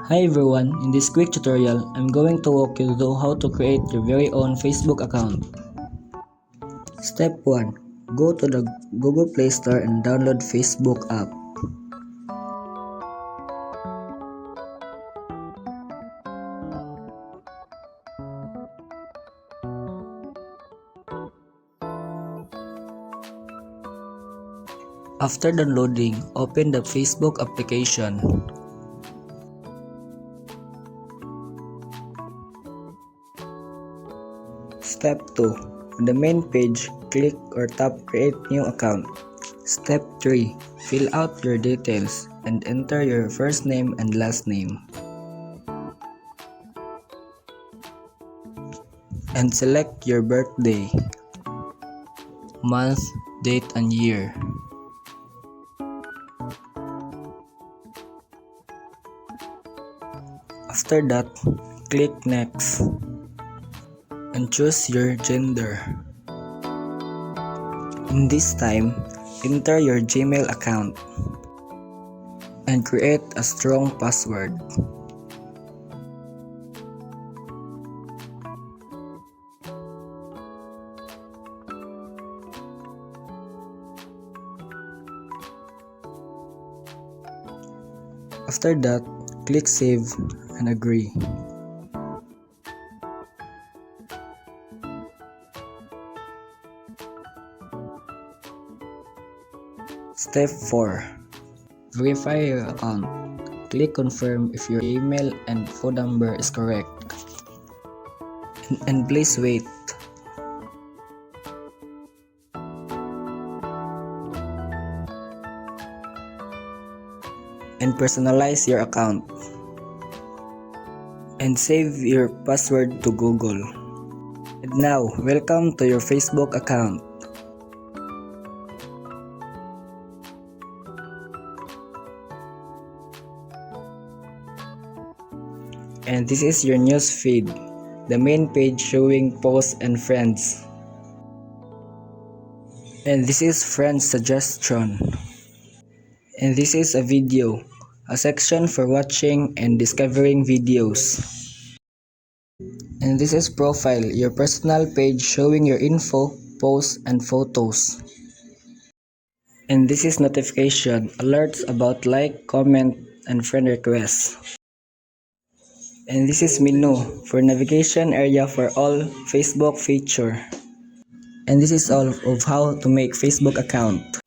Hi everyone, in this quick tutorial, I'm going to walk you through how to create your very own Facebook account. Step 1. Go to the Google Play Store and download Facebook app. After downloading, open the Facebook application. Step 2. On the main page, click or tap Create New Account. Step 3. Fill out your details and enter your first name and last name. And select your birthday, month, date, and year. After that, click Next and choose your gender. In this time, enter your Gmail account and create a strong password. After that, click Save and Agree. Step 4. Verify your account. Click Confirm if your email and phone number is correct. And please wait. And personalize your account. And save your password to Google. And now, welcome to your Facebook account. And this is your news feed, the main page showing posts and friends. And this is friends suggestion. And this is a video, a section for watching and discovering videos. And this is profile, your personal page showing your info, posts, and photos. And this is notification, alerts about like, comment, and friend requests. And this is menu for navigation area for all Facebook feature. And this is all of how to make Facebook account.